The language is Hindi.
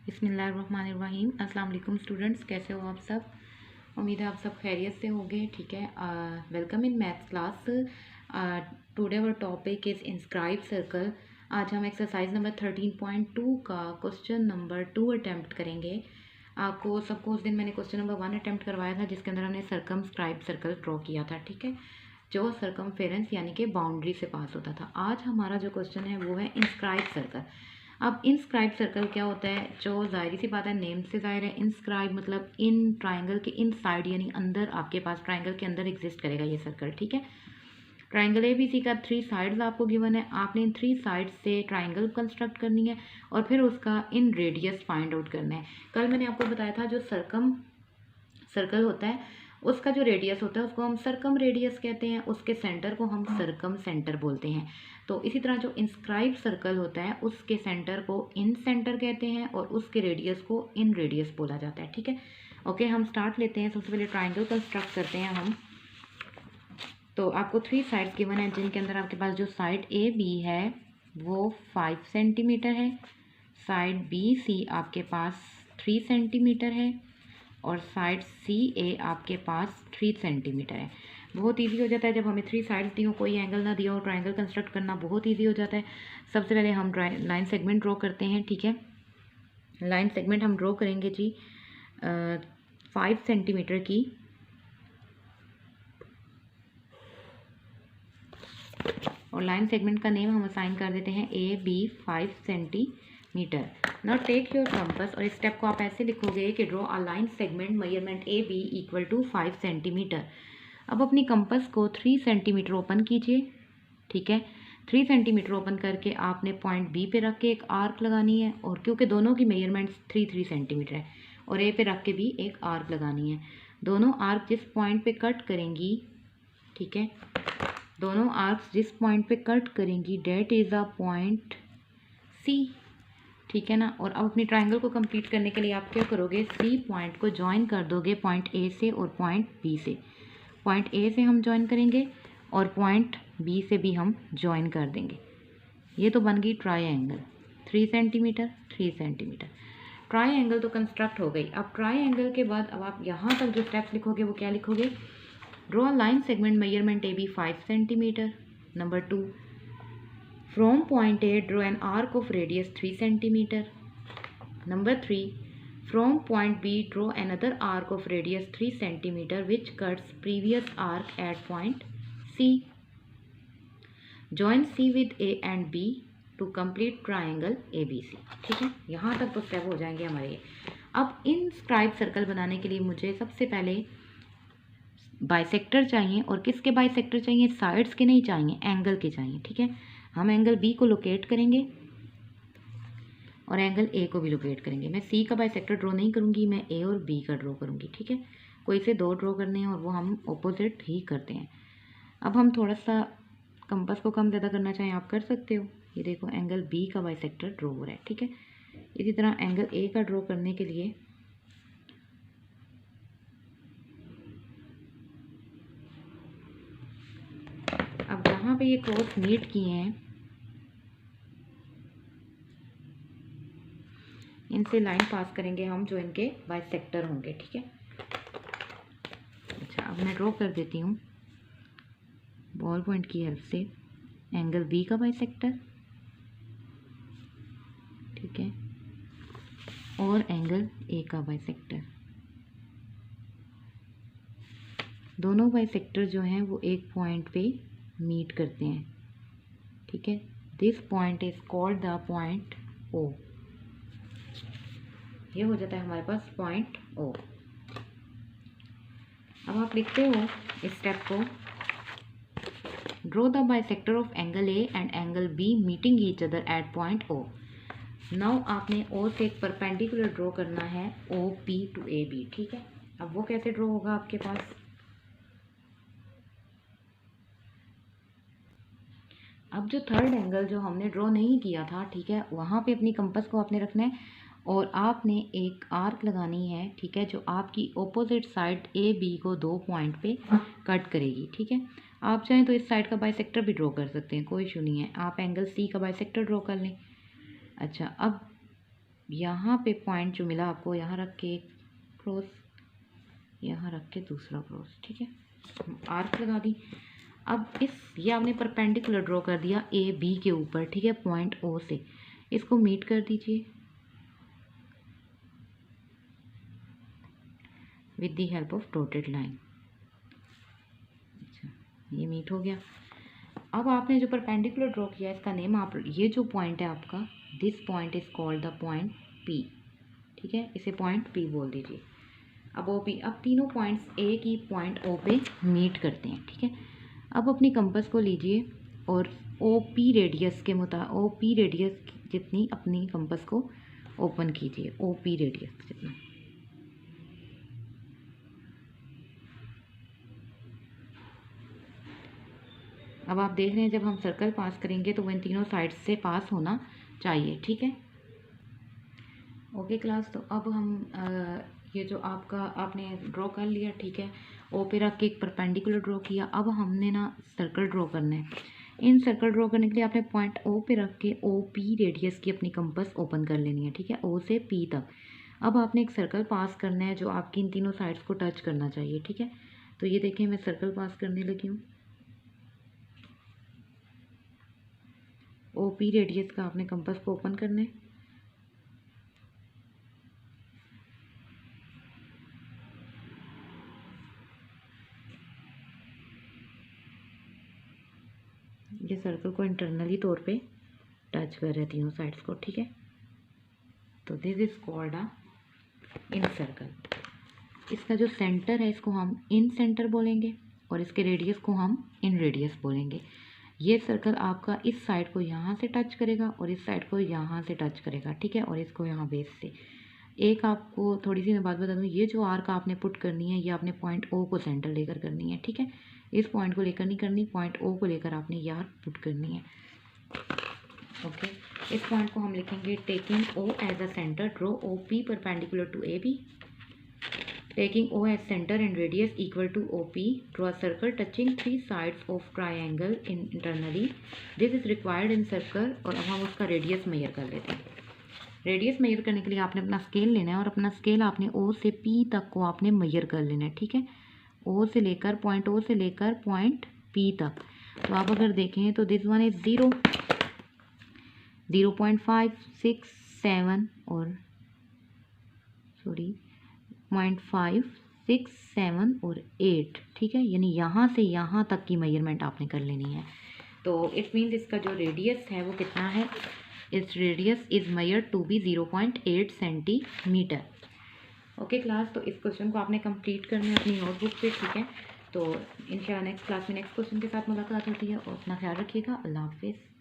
बिस्मिल्लाहिर्रहमानिर्रहीम। अस्सलाम वालेकुम स्टूडेंट्स, कैसे हो आप सब? उम्मीद है आप सब खैरियत से होंगे। ठीक है, welcome in maths class. Today our topic is inscribe circle. आज हम एक्सरसाइज नंबर 13.2 का क्वेश्चन नंबर 2 अटैम्प्ट करेंगे। आपको सबको उस दिन मैंने क्वेश्चन नंबर 1 अटैम्प्ट करवाया था, जिसके अंदर हमने सर्कमस्क्राइब सर्कल ड्रॉ किया था। ठीक है, जो सर्कमफेरेंस यानी कि बाउंड्री से पास होता था। आज हमारा जो क्वेश्चन है वो है इंस्क्राइब सर्कल। अब इंस्क्राइब सर्कल क्या होता है? जो ज़ाहिर सी बात है, नेम से ज़ाहिर है। इंस्क्राइब मतलब इन ट्राइंगल के इन साइड यानी अंदर, आपके पास ट्राइंगल के अंदर एग्जिस्ट करेगा ये सर्कल। ठीक है, ट्राइंगल ABC का 3 साइड्स आपको गिवन है। आपने इन 3 साइड्स से ट्राइंगल कंस्ट्रक्ट करनी है और फिर उसका इन रेडियस फाइंड आउट करना है। कल मैंने आपको बताया था जो सर्कल होता है उसका जो रेडियस होता है उसको हम सर्कम रेडियस कहते हैं, उसके सेंटर को हम सर्कम सेंटर बोलते हैं। तो इसी तरह जो इंस्क्राइब सर्कल होता है उसके सेंटर को इन सेंटर कहते हैं और उसके रेडियस को इन रेडियस बोला जाता है। ठीक है, ओके, हम स्टार्ट लेते हैं। सबसे पहले ट्राइंगल कंस्ट्रक्ट करते हैं हम। तो आपको 3 साइड्स गिवन है, जिनके अंदर आपके पास जो साइड AB है वो 5 सेंटीमीटर है, साइड BC आपके पास 3 सेंटीमीटर है और साइड CA आपके पास 3 सेंटीमीटर है। बहुत इजी हो जाता है जब हमें 3 साइड्स दी हो, कोई एंगल ना दिया हो, ट्राइंगल कंस्ट्रक्ट करना बहुत इजी हो जाता है। सबसे पहले हम लाइन सेगमेंट ड्रॉ करते हैं। ठीक है, लाइन सेगमेंट हम ड्रॉ करेंगे जी 5 सेंटीमीटर की, और लाइन सेगमेंट का नेम हम असाइन कर देते हैं AB 5 centimetre. Now take your compass, और इस स्टेप को आप ऐसे लिखोगे कि draw a line segment measurement AB equal to 5 centimetre. अब अपनी कंपास को 3 सेंटीमीटर ओपन कीजिए। ठीक है, 3 सेंटीमीटर ओपन करके आपने पॉइंट B पे रख के एक आर्क लगानी है, और क्योंकि दोनों की मेजरमेंट्स 3 सेंटीमीटर है, और A पे रख के भी एक आर्क लगानी है। दोनों आर्क जिस पॉइंट पे कट करेंगी, ठीक है, दोनों आर्क्स जिस पॉइंट पे कट करेंगी that is a point C। ठीक है ना, और अब अपनी ट्राइंगल को कंप्लीट करने के लिए आप क्या करोगे? C पॉइंट को ज्वाइन कर दोगे पॉइंट A से और पॉइंट B से। पॉइंट A से हम ज्वाइन करेंगे और पॉइंट B से भी हम ज्वाइन कर देंगे। ये तो बन गई ट्राइंगल 3 सेंटीमीटर 3 सेंटीमीटर। ट्राइंगल तो कंस्ट्रक्ट हो गई। अब ट्राइंगल के बाद अब आप यहाँ तक जो स्टेप्स लिखोगे वो क्या लिखोगे? Draw line segment measurement AB 5 centimetre. Number 2, from point A draw an arc of radius 3 centimetre. Number 3, from point B draw another arc of radius 3 centimeter which cuts previous arc at point C. Join C with A and B to complete triangle ABC। ठीक है, यहाँ तक तो स्टेप हो जाएंगे हमारे। अब इंस्क्राइब सर्कल बनाने के लिए मुझे सबसे पहले बाइसेक्टर चाहिए, और किसके बाइसेक्टर चाहिए? साइड्स के नहीं चाहिए, एंगल के चाहिए। ठीक है, हम एंगल B को लोकेट करेंगे और एंगल A को भी लोकेट करेंगे। मैं C का बाइसेक्टर ड्रॉ नहीं करूँगी, मैं A और B का ड्रॉ करूँगी। ठीक है, कोई से 2 ड्रॉ करने हैं और वो हम ऑपोजिट ही करते हैं। अब हम थोड़ा सा कंपास को कम ज़्यादा करना चाहें आप कर सकते हो। ये देखो एंगल B का बाइसेक्टर ड्रॉ हो रहा है। ठीक है, इसी तरह एंगल A का ड्रॉ करने के लिए अब जहाँ पे ये क्रॉस मीट किए हैं इनसे लाइन पास करेंगे हम, जो इनके बाइसेक्टर होंगे। ठीक है, अच्छा, अब मैं ड्रॉ कर देती हूँ बॉल पॉइंट की हेल्प से एंगल B का बाइसेक्टर। ठीक है, और एंगल A का बाइसेक्टर। दोनों बाइसेक्टर जो हैं वो एक पॉइंट पे मीट करते हैं। ठीक है, this point is called the point O। ये हो जाता है हमारे पास पॉइंट O। अब आप लिखते हो इस स्टेप को, draw the bisector of angle A and angle B meeting each other at point O। Now आपने O से एक परपेंडिकुलर ड्रॉ करना है OP टू AB। ठीक है, अब वो कैसे ड्रॉ होगा आपके पास? अब जो थर्ड एंगल जो हमने ड्रॉ नहीं किया था, ठीक है, वहाँ पे अपनी कंपास को आपने रखना है और आपने एक आर्क लगानी है। ठीक है, जो आपकी ऑपोजिट साइड AB को 2 पॉइंट पे कट करेगी। ठीक है, आप चाहें तो इस साइड का बाइसेक्टर भी ड्रॉ कर सकते हैं, कोई इशू नहीं है। आप एंगल C का बाइसेक्टर ड्रॉ कर लें। अच्छा, अब यहाँ पे पॉइंट जो मिला आपको, यहाँ रख के एक क्रॉस, यहाँ रख के दूसरा क्रॉस, ठीक है, आर्क लगा दी। अब ये आपने परपेंडिकुलर ड्रॉ कर दिया ए बी के ऊपर, ठीक है, पॉइंट ओ से। इसको मीट कर दीजिए with the help of dotted line. अच्छा, ये मीट हो गया। अब आपने जो परपेंडिकुलर ड्रॉ किया इसका नेम आप, ये जो पॉइंट है आपका, this point is called the point P, ठीक है, इसे पॉइंट पी बोल दीजिए। अब ओ पी, अब तीनों पॉइंट्स ए की पॉइंट ओ पे मीट करते हैं, ठीक है। अब अपनी कंपास को लीजिए और ओ पी रेडियस के ओ पी रेडियस जितनी अपनी कंपास को ओपन कीजिए, ओ पी रेडियस जितना। अब आप देख रहे हैं जब हम सर्कल पास करेंगे तो वो इन तीनों साइड से पास होना चाहिए, ठीक है। ओके क्लास, तो अब हम ये जो आपका आपने ड्रॉ कर लिया, ठीक है, ओ पे रख के एक परपेंडिकुलर ड्रॉ किया। अब हमने ना सर्कल ड्रॉ करना है। इन सर्कल ड्रॉ करने के लिए आपने पॉइंट ओ पे रख के ओ पी रेडियस की अपनी कंपास ओपन कर लेनी है, ठीक है, ओ से पी तक। अब आपने एक सर्कल पास करना है जो आपकी इन तीनों साइड्स को टच करना चाहिए, ठीक है। तो ये देखिए मैं सर्कल पास करने लगी हूँ। ओ पी रेडियस का आपने कंपास को ओपन करना है। ये सर्कल को इंटरनली तौर पे टच कर रहे हैं तीनों साइड्स को, ठीक है। तो this is called a in circle. इसका जो सेंटर है इसको हम इन सेंटर बोलेंगे और इसके रेडियस को हम इन रेडियस बोलेंगे। ये सर्कल आपका इस साइड को यहाँ से टच करेगा और इस साइड को यहाँ से टच करेगा, ठीक है, और इसको यहाँ बेस से। एक आपको थोड़ी सी मैं बात बता दूँ, ये जो आर्क आपने पुट करनी है ये आपने पॉइंट ओ को सेंटर लेकर करनी है, ठीक है। इस पॉइंट को लेकर नहीं करनी, पॉइंट ओ को लेकर आपने ये आर्क पुट करनी है। ओके, इस पॉइंट को हम लिखेंगे taking O as a centre, draw O P perpendicular to A B. Taking O as center and radius equal to OP, draw a circle touching three sides of triangle internally. This is required in circle। और अब हम उसका रेडियस मेजर कर लेते हैं। रेडियस मेजर करने के लिए आपने अपना स्केल लेना है और अपना स्केल आपने O से P तक को आपने मेजर कर लेना है, ठीक है। O से लेकर पॉइंट O से लेकर पॉइंट P तक। तो आप अगर देखें तो दिस वन इज 0.567 और 0.567 और 8, ठीक है, यानी यहाँ से यहाँ तक की मेजरमेंट आपने कर लेनी है। तो इट मीन्स इसका जो रेडियस है वो कितना है, इस radius is measured to be 0.8 centimetre. Okay class, तो इस क्वेश्चन को आपने कंप्लीट करना है अपनी नोटबुक पे, ठीक है। तो इंशाल्लाह नेक्स्ट क्लास में नेक्स्ट क्वेश्चन के साथ मुलाकात होती है और अपना ख्याल रखिएगा। अल्लाह हाफिज़।